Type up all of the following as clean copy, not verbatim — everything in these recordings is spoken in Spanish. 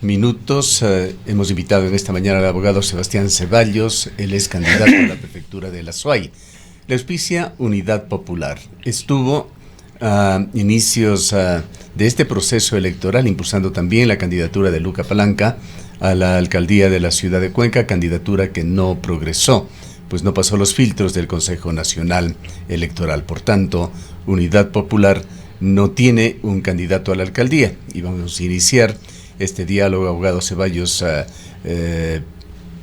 minutos. Hemos invitado en esta mañana al abogado Sebastián Ceballos. Él es candidato a la prefectura de la SUAY. Le auspicia Unidad Popular. Estuvo a inicios de este proceso electoral impulsando también la candidatura de Luca Palanca a la alcaldía de la ciudad de Cuenca, candidatura que no progresó, pues no pasó los filtros del Consejo Nacional Electoral. Por tanto, Unidad Popular no tiene un candidato a la alcaldía. Y vamos a iniciar este diálogo, abogado Ceballos,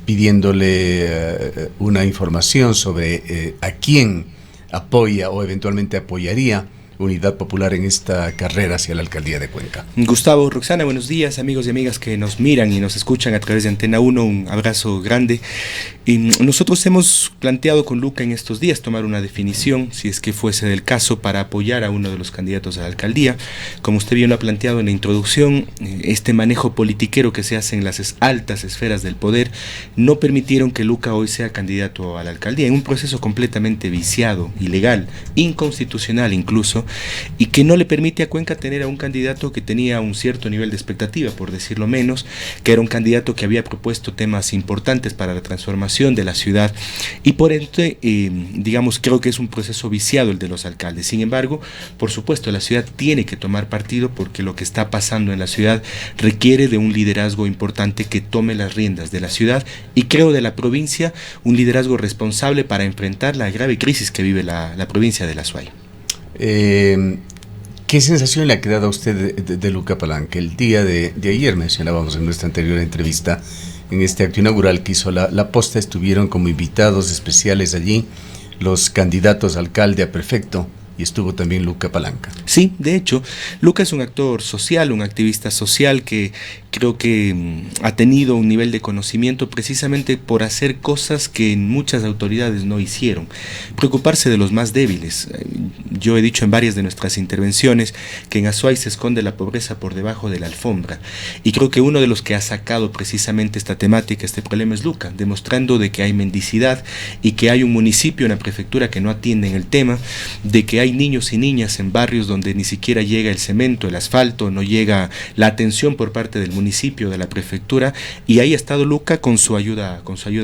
pidiéndole una información sobre a quién apoya o eventualmente apoyaría Unidad Popular en esta carrera hacia la alcaldía de Cuenca. Gustavo, Roxana, buenos días, amigos y amigas que nos miran y nos escuchan a través de Antena 1, un abrazo grande. Y nosotros hemos planteado con Luca en estos días tomar una definición, si es que fuese del caso, para apoyar a uno de los candidatos a la alcaldía. Como usted bien lo ha planteado en la introducción, este manejo politiquero que se hace en las altas esferas del poder no permitieron que Luca hoy sea candidato a la alcaldía, en un proceso completamente viciado, ilegal, inconstitucional incluso, y que no le permite a Cuenca tener a un candidato que tenía un cierto nivel de expectativa, por decirlo menos, que era un candidato que había propuesto temas importantes para la transformación de la ciudad, y por ende, digamos, creo que es un proceso viciado el de los alcaldes. Sin embargo, por supuesto, la ciudad tiene que tomar partido porque lo que está pasando en la ciudad requiere de un liderazgo importante que tome las riendas de la ciudad y creo de la provincia, un liderazgo responsable para enfrentar la grave crisis que vive la provincia de la SUAY. ¿Qué sensación le ha quedado a usted de Luca Palanca? El día de ayer mencionábamos en nuestra anterior entrevista, en este acto inaugural que hizo la Posta, estuvieron como invitados especiales allí los candidatos a alcalde, a prefecto, y estuvo también Luca Palanca. Sí, de hecho, Luca es un actor social, un activista social que creo que ha tenido un nivel de conocimiento precisamente por hacer cosas que muchas autoridades no hicieron. Preocuparse de los más débiles. Yo he dicho en varias de nuestras intervenciones que en Azuay se esconde la pobreza por debajo de la alfombra. Y creo que uno de los que ha sacado precisamente esta temática, este problema, es Luca, demostrando de que hay mendicidad y que hay un municipio, una prefectura que no atienden el tema, de que hay niños y niñas en barrios donde ni siquiera llega el cemento, el asfalto, no llega la atención por parte del municipio, de la prefectura, y ahí ha estado Luca con su ayuda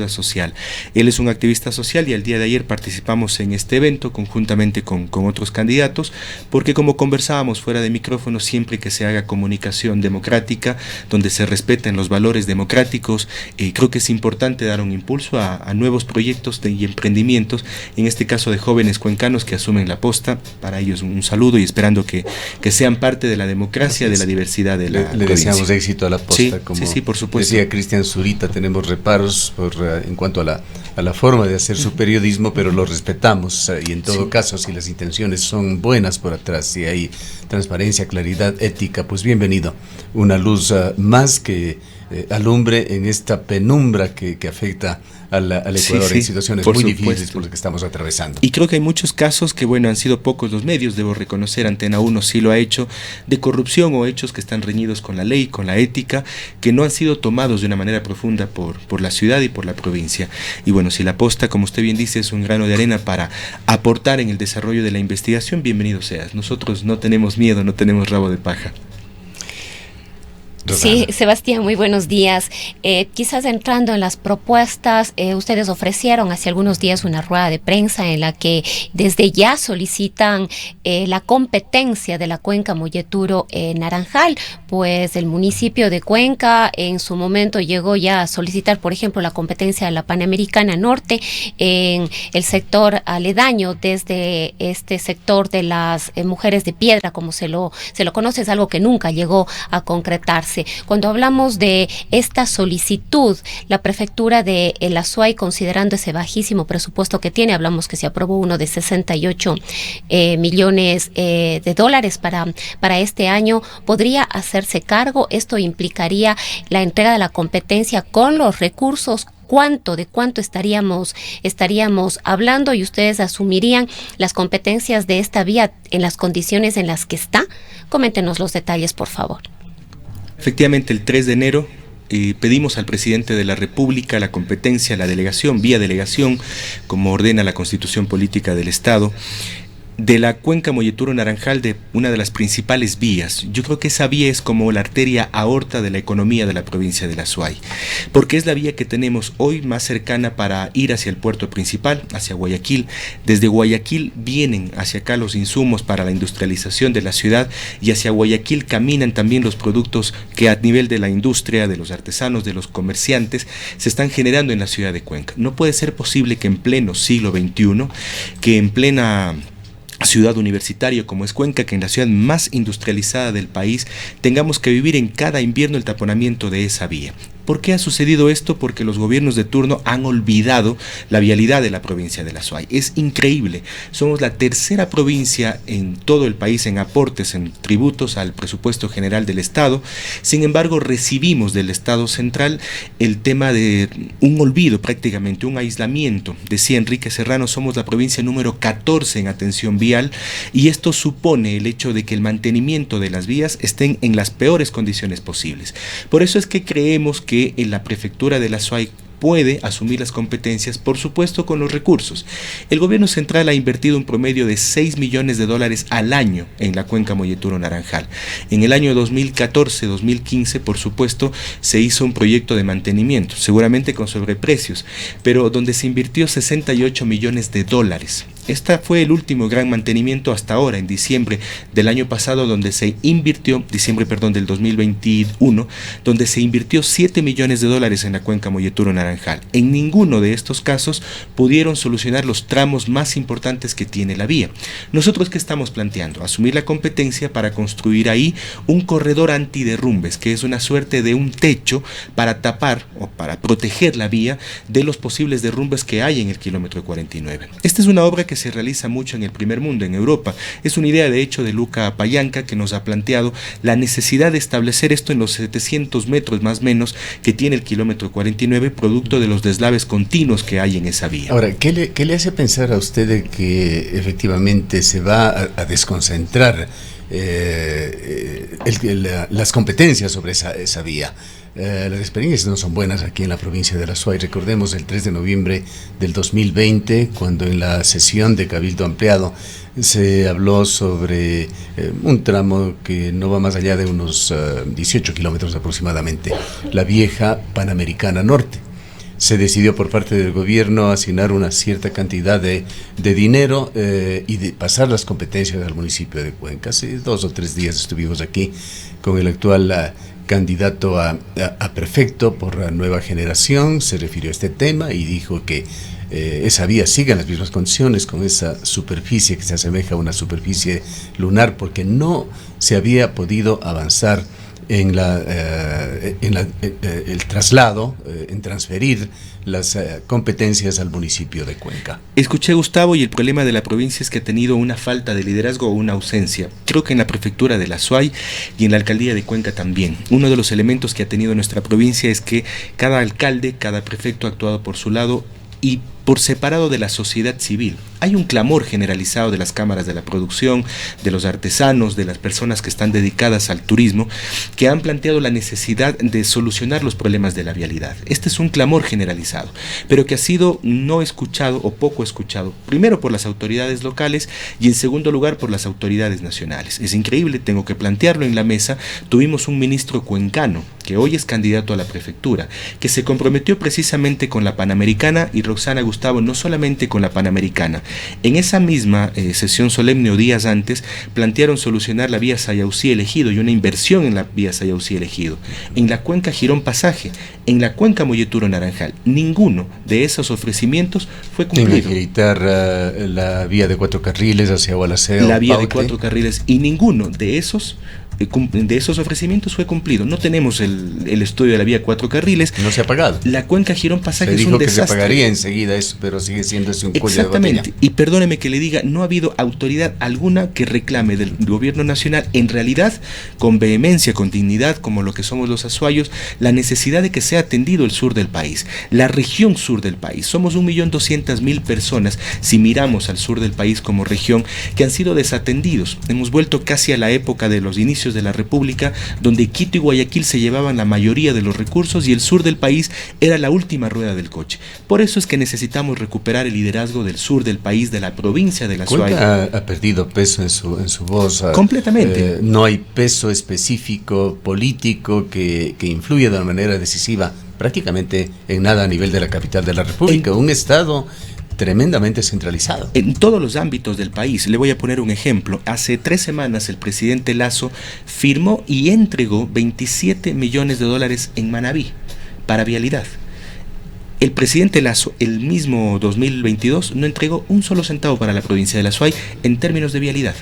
social. Él es un activista social y el día de ayer participamos en este evento conjuntamente con otros candidatos, porque como conversábamos fuera de micrófono, siempre que se haga comunicación democrática, donde se respeten los valores democráticos, creo que es importante dar un impulso a nuevos proyectos y emprendimientos, en este caso de jóvenes cuencanos que asumen la Posta. Para ellos un saludo y esperando que sean parte de la democracia, de la diversidad de la Le deseamos éxito a la Posta. Sí, por supuesto. Decía Cristian Zurita, tenemos reparos en cuanto a la forma de hacer su periodismo, pero lo respetamos y en todo caso, si las intenciones son buenas por atrás, si hay transparencia, claridad, ética, pues bienvenido. Una luz más que alumbre en esta penumbra que afecta al Ecuador en situaciones muy difíciles por las que estamos atravesando. Y creo que hay muchos casos que, bueno, han sido pocos los medios, debo reconocer, Antena 1 sí lo ha hecho, de corrupción o hechos que están reñidos con la ley, con la ética, que no han sido tomados de una manera profunda por la ciudad y por la provincia. Y bueno, si la Posta, como usted bien dice, es un grano de arena para aportar en el desarrollo de la investigación, bienvenido seas. Nosotros no tenemos miedo, no tenemos rabo de paja. Sí, Sebastián, muy buenos días. Quizás entrando en las propuestas, ustedes ofrecieron hace algunos días una rueda de prensa en la que desde ya solicitan la competencia de la cuenca Molleturo-Naranjal, pues el municipio de Cuenca en su momento llegó ya a solicitar, por ejemplo, la competencia de la Panamericana Norte en el sector aledaño, desde este sector de las mujeres de piedra, como se lo conoce, es algo que nunca llegó a concretarse. Cuando hablamos de esta solicitud, la prefectura de El Azuay, considerando ese bajísimo presupuesto que tiene, hablamos que se aprobó uno de 68 millones de dólares para este año, ¿podría hacerse cargo? Esto implicaría la entrega de la competencia con los recursos. ¿De cuánto estaríamos hablando? Y ustedes asumirían las competencias de esta vía en las condiciones en las que está. Coméntenos los detalles, por favor. Efectivamente, el 3 de enero pedimos al presidente de la República la competencia, la delegación, vía delegación, como ordena la Constitución Política del Estado. de la cuenca Molleturo-Naranjal, de una de las principales vías. Yo creo que esa vía es como la arteria aorta de la economía de la provincia de La Suay, porque es la vía que tenemos hoy más cercana para ir hacia el puerto principal, hacia Guayaquil. Desde Guayaquil vienen hacia acá los insumos para la industrialización de la ciudad, y hacia Guayaquil caminan también los productos que a nivel de la industria, de los artesanos, de los comerciantes, se están generando en la ciudad de Cuenca. No puede ser posible que en pleno siglo XXI, que en plena ciudad universitaria como es Cuenca, que en la ciudad más industrializada del país, tengamos que vivir en cada invierno el taponamiento de esa vía. ¿Por qué ha sucedido esto? Porque los gobiernos de turno han olvidado la vialidad de la provincia de La Suay. Es increíble. Somos la tercera provincia en todo el país en aportes, en tributos al presupuesto general del Estado. Sin embargo, recibimos del Estado central el tema de un olvido prácticamente, un aislamiento. Decía Enrique Serrano, somos la provincia número 14 en atención vial, y esto supone el hecho de que el mantenimiento de las vías estén en las peores condiciones posibles. Por eso es que creemos que en la prefectura de La Suay puede asumir las competencias, por supuesto con los recursos. El gobierno central ha invertido un promedio de $6 millones al año en la cuenca Molleturo-Naranjal. En el año 2014-2015, por supuesto, se hizo un proyecto de mantenimiento, seguramente con sobreprecios, pero donde se invirtió $68 millones. Este fue el último gran mantenimiento hasta ahora, en diciembre del año pasado, donde se invirtió, del 2021, donde se invirtió $7 millones en la cuenca Molleturo-Naranjal. En ninguno de estos casos pudieron solucionar los tramos más importantes que tiene la vía. ¿Nosotros qué estamos planteando? Asumir la competencia para construir ahí un corredor antiderrumbes, que es una suerte de un techo para tapar o para proteger la vía de los posibles derrumbes que hay en el kilómetro 49. Esta es una obra que se realiza mucho en el primer mundo, en Europa. Es una idea de hecho de Luca Payanca, que nos ha planteado la necesidad de establecer esto en los 700 metros más o menos que tiene el kilómetro 49, producto de los deslaves continuos que hay en esa vía. Ahora, ¿qué le hace pensar a usted de que efectivamente se va a desconcentrar las competencias sobre esa vía? Las experiencias no son buenas aquí en la provincia de La Suay. Recordemos el 3 de noviembre del 2020, cuando en la sesión de Cabildo Ampliado se habló sobre un tramo que no va más allá de unos 18 kilómetros aproximadamente, la vieja Panamericana Norte. Se decidió por parte del gobierno asignar una cierta cantidad de dinero y de pasar las competencias al municipio de Cuenca. Hace 2 o 3 días estuvimos aquí con el actual candidato a prefecto por la Nueva Generación. Se refirió a este tema y dijo que esa vía sigue en las mismas condiciones, con esa superficie que se asemeja a una superficie lunar, porque no se había podido avanzar en el traslado, en transferir las competencias al municipio de Cuenca. Escuché, Gustavo, y el problema de la provincia es que ha tenido una falta de liderazgo o una ausencia. Creo que en la prefectura de La Suay y en la alcaldía de Cuenca también. Uno de los elementos que ha tenido nuestra provincia es que cada alcalde, cada prefecto ha actuado por su lado y por separado de la sociedad civil. Hay un clamor generalizado de las cámaras de la producción, de los artesanos, de las personas que están dedicadas al turismo, que han planteado la necesidad de solucionar los problemas de la vialidad. Este es un clamor generalizado, pero que ha sido no escuchado o poco escuchado, primero por las autoridades locales y en segundo lugar por las autoridades nacionales. Es increíble, tengo que plantearlo en la mesa. Tuvimos un ministro cuencano, que hoy es candidato a la prefectura, que se comprometió precisamente con la Panamericana, y Roxana, Gustavo, no solamente con la Panamericana. En esa misma sesión solemne o días antes, plantearon solucionar la vía Sayausí-Ejido y una inversión en la vía Sayausí-Ejido. En la cuenca Girón Pasaje, en la cuenca Molleturo-Naranjal, ninguno de esos ofrecimientos fue cumplido. Evitar la vía de 4 carriles hacia Gualaceo, la vía Paute. de 4 carriles, y ninguno de esos ofrecimientos fue cumplido. No tenemos el estudio de la vía 4 carriles. No se ha pagado. La cuenca Girón Pasaje es un desastre. Se dijo que se pagaría enseguida eso, pero sigue siendo un cuello de botella. Exactamente. Y perdóneme que le diga, no ha habido autoridad alguna que reclame del gobierno nacional, en realidad, con vehemencia, con dignidad, como lo que somos los azuayos, la necesidad de que sea atendido el sur del país, la región sur del país. Somos 1.200.000 personas, si miramos al sur del país como región, que han sido desatendidos. Hemos vuelto casi a la época de los inicios inicios de la República, donde Quito y Guayaquil se llevaban la mayoría de los recursos y el sur del país era la última rueda del coche. Por eso es que necesitamos recuperar el liderazgo del sur del país, de la provincia de la Azuay. Ha perdido peso en su voz. Completamente. No hay peso específico político que influya de una manera decisiva prácticamente en nada a nivel de la capital de la República, un estado tremendamente centralizado. En todos los ámbitos del país. Le voy a poner un ejemplo. Hace 3 semanas el presidente Lasso firmó y entregó 27 millones de dólares en Manabí para vialidad. El presidente Lasso, el mismo 2022, no entregó un solo centavo para la provincia de la Azuay en términos de vialidad.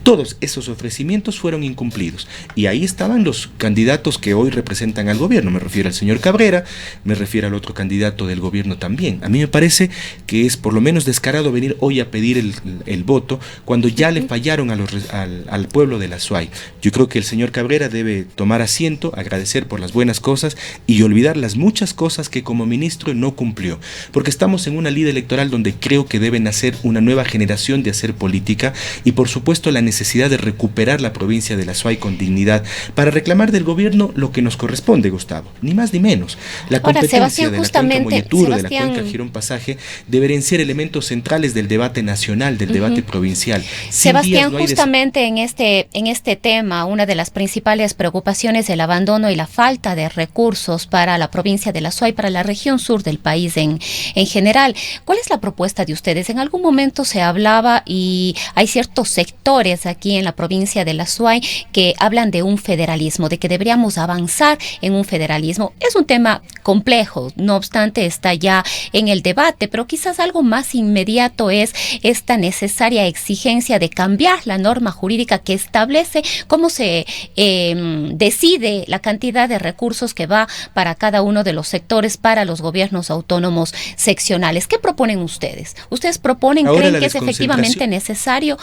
Todos esos ofrecimientos fueron incumplidos. Y ahí estaban los candidatos que hoy representan al gobierno. Me refiero al señor Cabrera, me refiero al otro candidato del gobierno también. A mí me parece que es por lo menos descarado venir hoy a pedir el voto cuando ya le fallaron al pueblo de la Azuay. Yo creo que el señor Cabrera debe tomar asiento, agradecer por las buenas cosas y olvidar las muchas cosas que como ministro no cumplió. Porque estamos en una lid electoral donde creo que debe nacer una nueva generación de hacer política y por supuesto la necesidad de recuperar la provincia de la Azuay con dignidad para reclamar del gobierno lo que nos corresponde, Gustavo, ni más ni menos. La competencia de la cuenca Molleturo, de la cuenca Girón Pasaje, deberían ser elementos centrales del debate nacional, del debate provincial. Sebastián, justamente en este tema, una de las principales preocupaciones es el abandono y la falta de recursos para la provincia de la Azuay, para la región sur del país en general. ¿Cuál es la propuesta de ustedes? En algún momento se hablaba y hay ciertos sectores aquí en la provincia de la Azuay que hablan de un federalismo, de que deberíamos avanzar en un federalismo. Es un tema complejo, no obstante está ya en el debate, pero quizás algo más inmediato es esta necesaria exigencia de cambiar la norma jurídica que establece cómo se decide la cantidad de recursos que va para cada uno de los sectores para los gobiernos autónomos seccionales. ¿Qué proponen ustedes? ¿Ustedes proponen, creen que es efectivamente necesario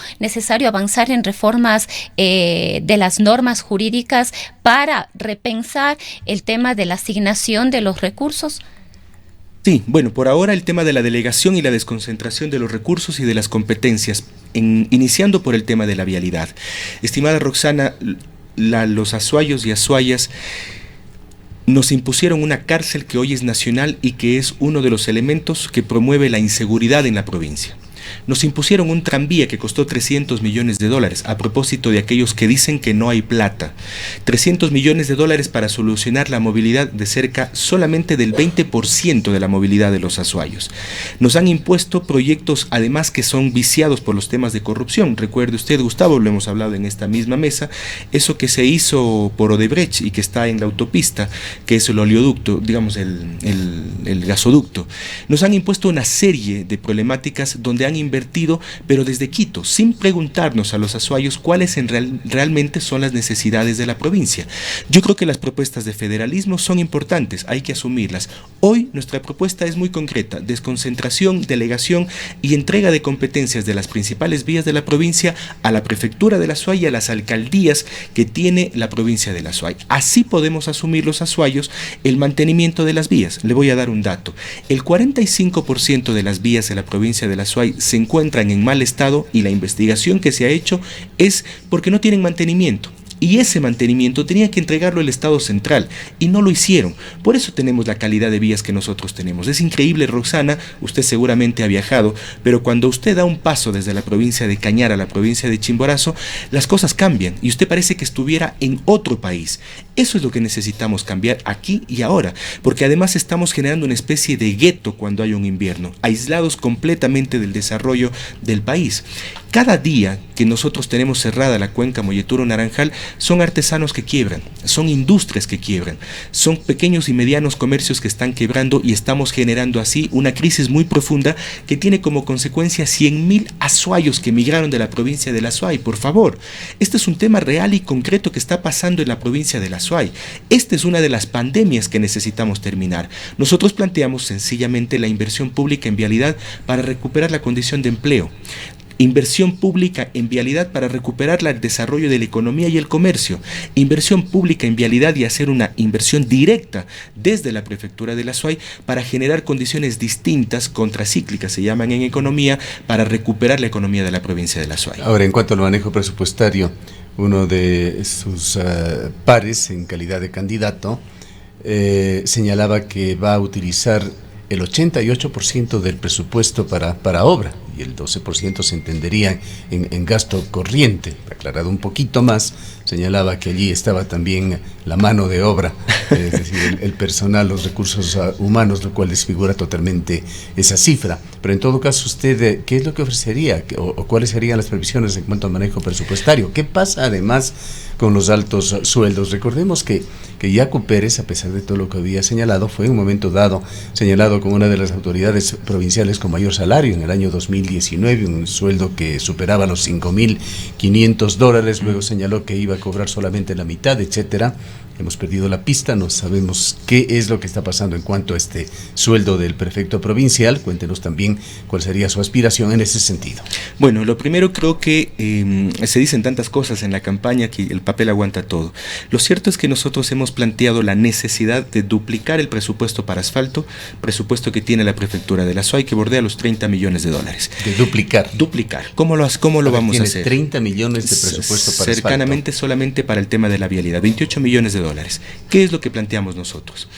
avanzar en reformas de las normas jurídicas para repensar el tema de la asignación de los recursos? Sí, bueno, por ahora el tema de la delegación y la desconcentración de los recursos y de las competencias, iniciando por el tema de la vialidad. Estimada Roxana, los azuayos y azuayas nos impusieron una cárcel que hoy es nacional y que es uno de los elementos que promueve la inseguridad en la provincia. Nos impusieron un tranvía que costó 300 millones de dólares, a propósito de aquellos que dicen que no hay plata. 300 millones de dólares para solucionar la movilidad de cerca solamente del 20% de la movilidad de los azuayos. Nos han impuesto proyectos además que son viciados por los temas de corrupción. Recuerde usted, Gustavo, lo hemos hablado en esta misma mesa, eso que se hizo por Odebrecht y que está en la autopista, que es el oleoducto, digamos el gasoducto. Nos han impuesto una serie de problemáticas donde han invertido, pero desde Quito, sin preguntarnos a los azuayos cuáles realmente son las necesidades de la provincia. Yo creo que las propuestas de federalismo son importantes, hay que asumirlas. Hoy nuestra propuesta es muy concreta: desconcentración, delegación y entrega de competencias de las principales vías de la provincia a la prefectura de la Azuay y a las alcaldías que tiene la provincia de la Azuay. Así podemos asumir los azuayos el mantenimiento de las vías. Le voy a dar un dato: el 45% de las vías de la provincia de la Azuay se encuentran en mal estado y la investigación que se ha hecho es porque no tienen mantenimiento. Y ese mantenimiento tenía que entregarlo el Estado central y no lo hicieron. Por eso tenemos la calidad de vías que nosotros tenemos. Es increíble, Roxana, usted seguramente ha viajado, pero cuando usted da un paso desde la provincia de Cañar a la provincia de Chimborazo, las cosas cambian y usted parece que estuviera en otro país. Eso es lo que necesitamos cambiar aquí y ahora, porque además estamos generando una especie de gueto cuando hay un invierno, aislados completamente del desarrollo del país. Cada día que nosotros tenemos cerrada la cuenca Molleturo-Naranjal, son artesanos que quiebran, son industrias que quiebran, son pequeños y medianos comercios que están quebrando y estamos generando así una crisis muy profunda que tiene como consecuencia 100.000 azuayos que emigraron de la provincia de la Azuay. Por favor, este es un tema real y concreto que está pasando en la provincia de la Azuay. Esta es una de las pandemias que necesitamos terminar. Nosotros planteamos sencillamente la inversión pública en vialidad para recuperar la condición de empleo. Inversión pública en vialidad para recuperar el desarrollo de la economía y el comercio. Inversión pública en vialidad y hacer una inversión directa desde la prefectura de la Azuay para generar condiciones distintas, contracíclicas se llaman en economía, para recuperar la economía de la provincia de la Azuay. Ahora, en cuanto al manejo presupuestario, uno de sus pares en calidad de candidato, señalaba que va a utilizar el 88% del presupuesto para obra y el 12% se entendería en gasto corriente. Aclarado un poquito más, señalaba que allí estaba también la mano de obra, es decir, el personal, los recursos humanos, lo cual desfigura totalmente esa cifra. Pero en todo caso, usted, ¿qué es lo que ofrecería o cuáles serían las previsiones en cuanto al manejo presupuestario? ¿Qué pasa además con los altos sueldos? Recordemos que Yacu Pérez, a pesar de todo lo que había señalado, fue en un momento dado señalado como una de las autoridades provinciales con mayor salario en el año 2019, un sueldo que superaba los $5,500, luego señaló que iba a cobrar solamente la mitad, etcétera. Hemos perdido la pista, no sabemos qué es lo que está pasando en cuanto a este sueldo del prefecto provincial. Cuéntenos también cuál sería su aspiración en ese sentido. Bueno, lo primero, creo que se dicen tantas cosas en la campaña que el papel aguanta todo. Lo cierto es que nosotros hemos planteado la necesidad de duplicar el presupuesto para asfalto, presupuesto que tiene la prefectura de la SUAY, que bordea los $30 millones. De duplicar. Duplicar. ¿Cómo lo vamos a hacer? 30 millones de presupuesto para cercanamente asfalto. Solamente para el tema de la vialidad, $28 millones. ¿Qué es lo que planteamos nosotros?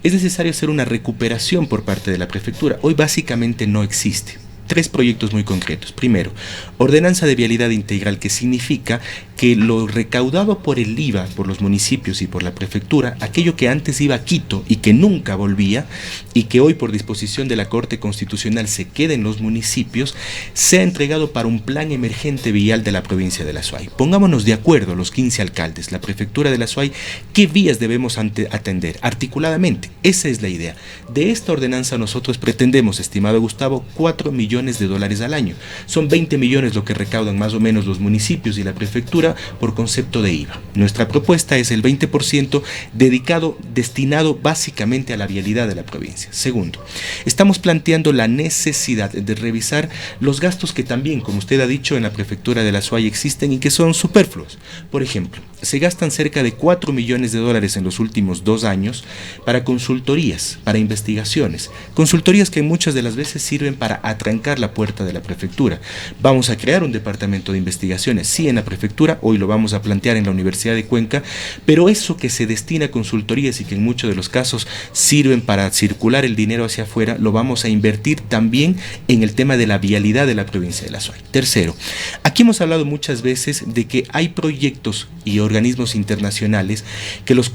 Es necesario hacer una recuperación por parte de la prefectura. Hoy básicamente no existe. 3 proyectos muy concretos. Primero, ordenanza de vialidad integral, que significa que lo recaudado por el IVA, por los municipios y por la prefectura, aquello que antes iba a Quito y que nunca volvía, y que hoy por disposición de la Corte Constitucional se queda en los municipios, sea entregado para un plan emergente vial de la provincia de la SUAY. Pongámonos de acuerdo los 15 alcaldes, la prefectura de la SUAY, qué vías debemos atender articuladamente. Esa es la idea. De esta ordenanza nosotros pretendemos, estimado Gustavo, $4 millones al año. Son 20 millones lo que recaudan más o menos los municipios y la prefectura por concepto de IVA. Nuestra propuesta es el 20% destinado básicamente a la vialidad de la provincia. Segundo, estamos planteando la necesidad de revisar los gastos que también, como usted ha dicho, en la prefectura de la SUAY existen y que son superfluos. Por ejemplo, se gastan cerca de $4 millones en los últimos 2 años para consultorías, para investigaciones. Consultorías que muchas de las veces sirven para atrancar la puerta de la prefectura. Vamos a crear un departamento de investigaciones, sí, en la prefectura, hoy lo vamos a plantear en la Universidad de Cuenca, pero eso que se destina a consultorías y que en muchos de los casos sirven para circular el dinero hacia afuera, lo vamos a invertir también en el tema de la vialidad de la provincia de la SUAY. Tercero, aquí hemos hablado muchas veces de que hay proyectos y organismos internacionales que los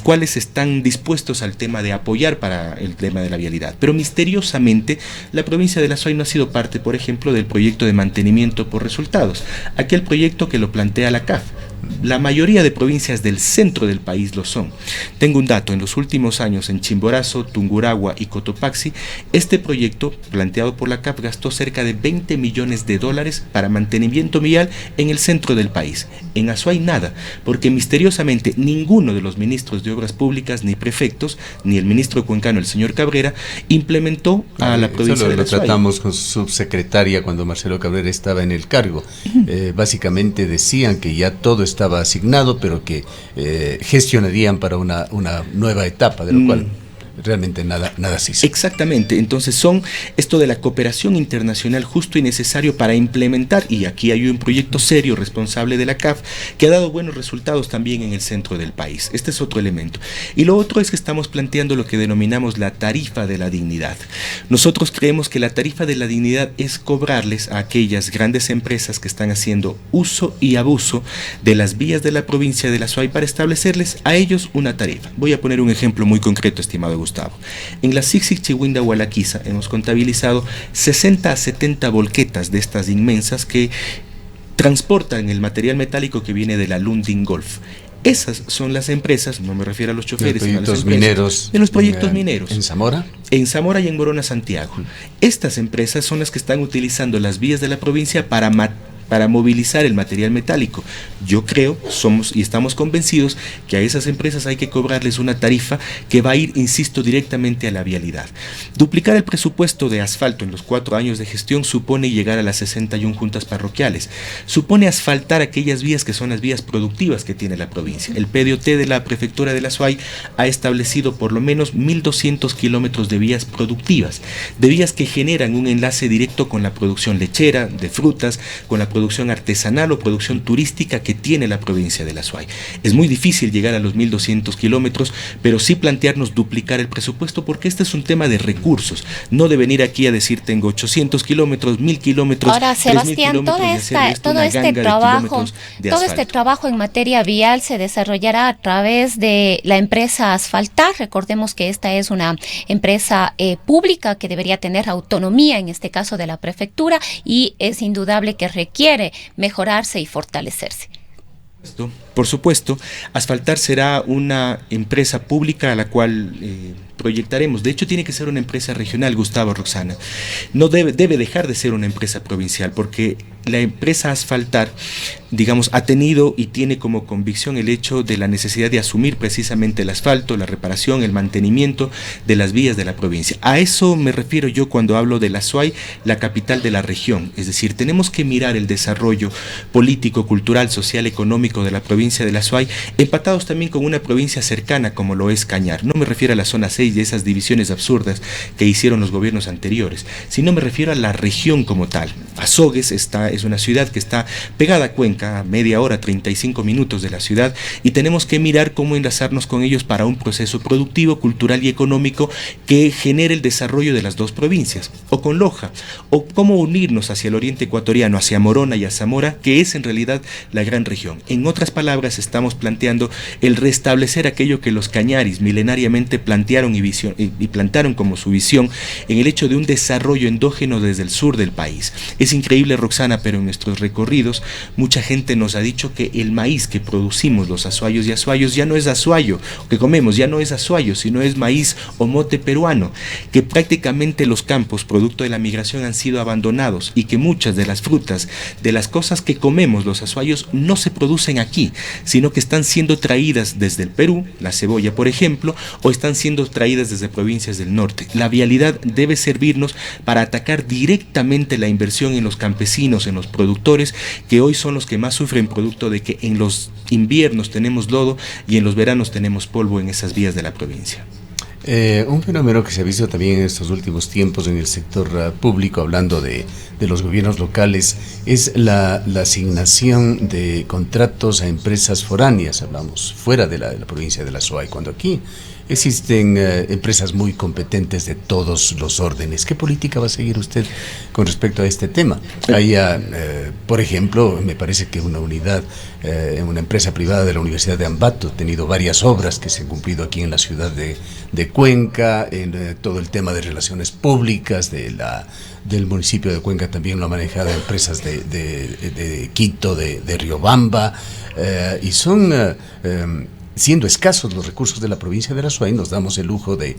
cuales están dispuestos al tema de apoyar para el tema de la vialidad. Pero misteriosamente, la provincia de la SUAY no ha sido parte, por ejemplo, del proyecto de mantenimiento por resultados, aquel proyecto que lo plantea la CAF. La mayoría de provincias del centro del país lo son. Tengo un dato: en los últimos años en Chimborazo, Tungurahua y Cotopaxi, este proyecto planteado por la CAF gastó cerca de $20 millones para mantenimiento vial en el centro del país. En Azuay nada, porque misteriosamente ninguno de los ministros de Obras Públicas, ni prefectos, ni el ministro cuencano, el señor Cabrera, implementó a la provincia de la Azuay. Lo tratamos con su subsecretaria cuando Marcelo Cabrera estaba en el cargo. Básicamente decían que ya todo estaba asignado, pero que gestionarían para una nueva etapa, de lo cual realmente nada se hizo. Exactamente, entonces son esto de la cooperación internacional justo y necesario para implementar, y aquí hay un proyecto serio, responsable de la CAF, que ha dado buenos resultados también en el centro del país. Este es otro elemento. Y lo otro es que estamos planteando lo que denominamos la tarifa de la dignidad. Nosotros creemos que la tarifa de la dignidad es cobrarles a aquellas grandes empresas que están haciendo uso y abuso de las vías de la provincia de la Azuay para establecerles a ellos una tarifa. Voy a poner un ejemplo muy concreto, estimado Gustavo. En la Sixig Chihuinda Hualaquiza hemos contabilizado 60 a 70 volquetas de estas inmensas que transportan el material metálico que viene de la Lundin Golf. Esas son las empresas, no me refiero a los choferes, sino a las empresas, de los proyectos mineros. ¿En Zamora? En Zamora y en Morona, Santiago. Estas empresas son las que están utilizando las vías de la provincia para movilizar el material metálico. Yo creo, somos y estamos convencidos que a esas empresas hay que cobrarles una tarifa que va a ir, insisto, directamente a la vialidad. Duplicar el presupuesto de asfalto en los 4 años de gestión supone llegar a las 61 juntas parroquiales. Supone asfaltar aquellas vías que son las vías productivas que tiene la provincia. El PDOT de la prefectura de la Azuay ha establecido por lo menos 1.200 kilómetros de vías productivas, de vías que generan un enlace directo con la producción lechera, de frutas, con la producción producción artesanal o producción turística que tiene la provincia del Azuay. Es muy difícil llegar a los 1.200 kilómetros, pero sí plantearnos duplicar el presupuesto, porque este es un tema de recursos, no de venir aquí a decir tengo 800 kilómetros, 1.000 kilómetros. Ahora, Sebastián, todo este trabajo en materia vial se desarrollará a través de la empresa Asfaltar. Recordemos que esta es una empresa pública que debería tener autonomía, en este caso de la prefectura, y es indudable que requiere mejorarse y fortalecerse. Por supuesto, Asfaltar será una empresa pública a la cual proyectaremos. De hecho, tiene que ser una empresa regional, Gustavo, Roxana. No debe dejar de ser una empresa provincial, porque la empresa Asfaltar, digamos, ha tenido y tiene como convicción el hecho de la necesidad de asumir precisamente el asfalto, la reparación, el mantenimiento de las vías de la provincia. A eso me refiero yo cuando hablo de la Azuay, la capital de la región. Es decir, tenemos que mirar el desarrollo político, cultural, social, económico de la provincia de la Azuay, empatados también con una provincia cercana como lo es Cañar. No me refiero a la zona 6 y esas divisiones absurdas que hicieron los gobiernos anteriores, sino me refiero a la región como tal. Azogues es una ciudad que está pegada a Cuenca, a media hora, 35 minutos de la ciudad, y tenemos que mirar cómo enlazarnos con ellos para un proceso productivo, cultural y económico que genere el desarrollo de las dos provincias, o con Loja, o cómo unirnos hacia el oriente ecuatoriano, hacia Morona y a Zamora, que es en realidad la gran región. En otras palabras, estamos planteando el restablecer aquello que los cañaris milenariamente plantearon y plantaron como su visión, en el hecho de un desarrollo endógeno desde el sur del país. Es increíble, Roxana, pero en nuestros recorridos mucha gente nos ha dicho que el maíz que producimos los azuayos y azuayos ya no es azuayo, que comemos ya no es azuayo, sino es maíz o mote peruano, que prácticamente los campos, producto de la migración, han sido abandonados, y que muchas de las frutas, de las cosas que comemos los azuayos, no se producen aquí, sino que están siendo traídas desde el Perú, la cebolla por ejemplo, o están siendo traídas desde provincias del norte. La vialidad debe servirnos para atacar directamente la inversión en los campesinos, en los productores, que hoy son los que más sufren producto de que en los inviernos tenemos lodo y en los veranos tenemos polvo en esas vías de la provincia. Un fenómeno que se ha visto también en estos últimos tiempos en el sector público, hablando de los gobiernos locales, es la asignación de contratos a empresas foráneas, hablamos fuera de la provincia de la Azuay, cuando aquí existen empresas muy competentes de todos los órdenes. ¿Qué política va a seguir usted con respecto a este tema? Hay, por ejemplo, me parece que una unidad, una empresa privada de la Universidad de Ambato ha tenido varias obras que se han cumplido aquí en la ciudad de Cuenca, en todo el tema de relaciones públicas del municipio de Cuenca también lo ha manejado empresas de Quito, de Riobamba, y son siendo escasos los recursos de la provincia de la Azuay, nos damos el lujo de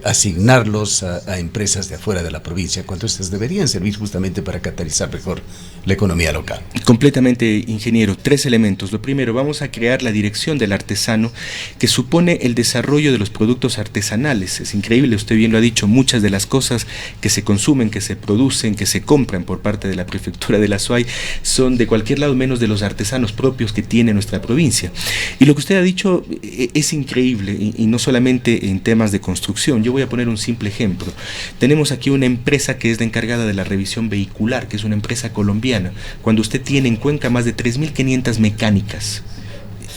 asignarlos a empresas de afuera de la provincia, cuando estas deberían servir justamente para catalizar mejor la economía local. Completamente, ingeniero. 3 elementos. Lo primero, vamos a crear la dirección del artesano, que supone el desarrollo de los productos artesanales. Es increíble, usted bien lo ha dicho, muchas de las cosas que se consumen, que se producen, que se compran por parte de la prefectura de la Azuay, son de cualquier lado menos de los artesanos propios que tiene nuestra provincia. Y lo que usted ha dicho es increíble, y no solamente en temas de construcción. Yo voy a poner un simple ejemplo. Tenemos aquí una empresa que es la encargada de la revisión vehicular, que es una empresa colombiana, cuando usted tiene en Cuenca más de 3.500 mecánicas.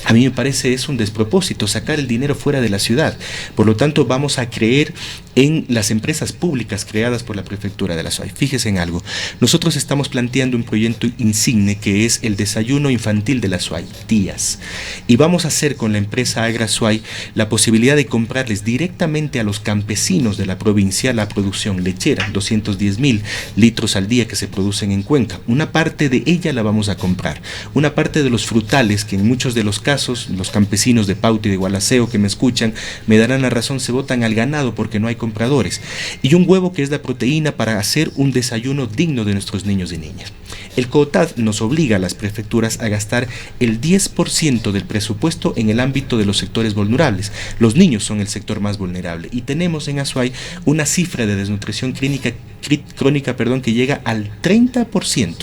A mí me parece es un despropósito sacar el dinero fuera de la ciudad. Por lo tanto, vamos a creer en las empresas públicas creadas por la prefectura de la Azuay. Fíjese en algo. Nosotros estamos planteando un proyecto insigne que es el desayuno infantil de la Azuay, TIAS. Y vamos a hacer con la empresa Agra Azuay la posibilidad de comprarles directamente a los campesinos de la provincia la producción lechera, 210.000 litros al día que se producen en Cuenca. Una parte de ella la vamos a comprar. Una parte de los frutales, que en muchos de los casos, los campesinos de Pauta y de Gualaceo que me escuchan me darán la razón, se botan al ganado porque no hay compradores. Y un huevo, que es la proteína para hacer un desayuno digno de nuestros niños y niñas. El COTAD nos obliga a las prefecturas a gastar el 10% del presupuesto en el ámbito de los sectores vulnerables. Los niños son el sector más vulnerable, y tenemos en Azuay una cifra de desnutrición crónica que llega al 30%.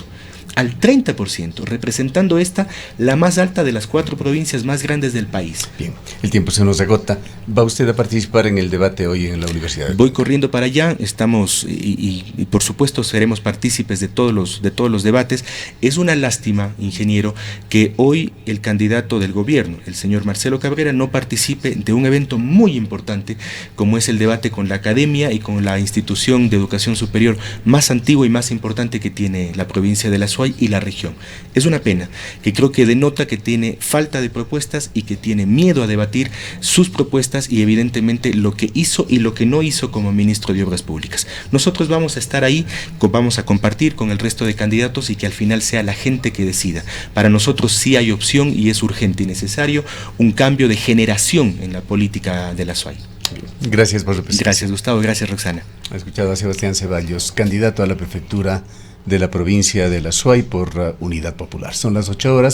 al 30%, representando esta la más alta de las 4 provincias más grandes del país. Bien, el tiempo se nos agota. ¿Va usted a participar en el debate hoy en la universidad? Voy corriendo para allá, estamos y por supuesto seremos partícipes de todos los debates. Es una lástima, ingeniero, que hoy el candidato del gobierno, el señor Marcelo Cabrera, no participe de un evento muy importante como es el debate con la academia y con la institución de educación superior más antigua y más importante que tiene la provincia de la Azuay y la región. Es una pena, que creo que denota que tiene falta de propuestas y que tiene miedo a debatir sus propuestas y evidentemente lo que hizo y lo que no hizo como ministro de Obras Públicas. Nosotros vamos a estar ahí, vamos a compartir con el resto de candidatos y que al final sea la gente que decida. Para nosotros sí hay opción y es urgente y necesario un cambio de generación en la política de la Azuay. Gracias por su presencia. Gracias, Gustavo. Gracias, Roxana. Ha escuchado a Sebastián Ceballos, candidato a la prefectura de la provincia de la Azuay por Unidad Popular. Son las 8 horas.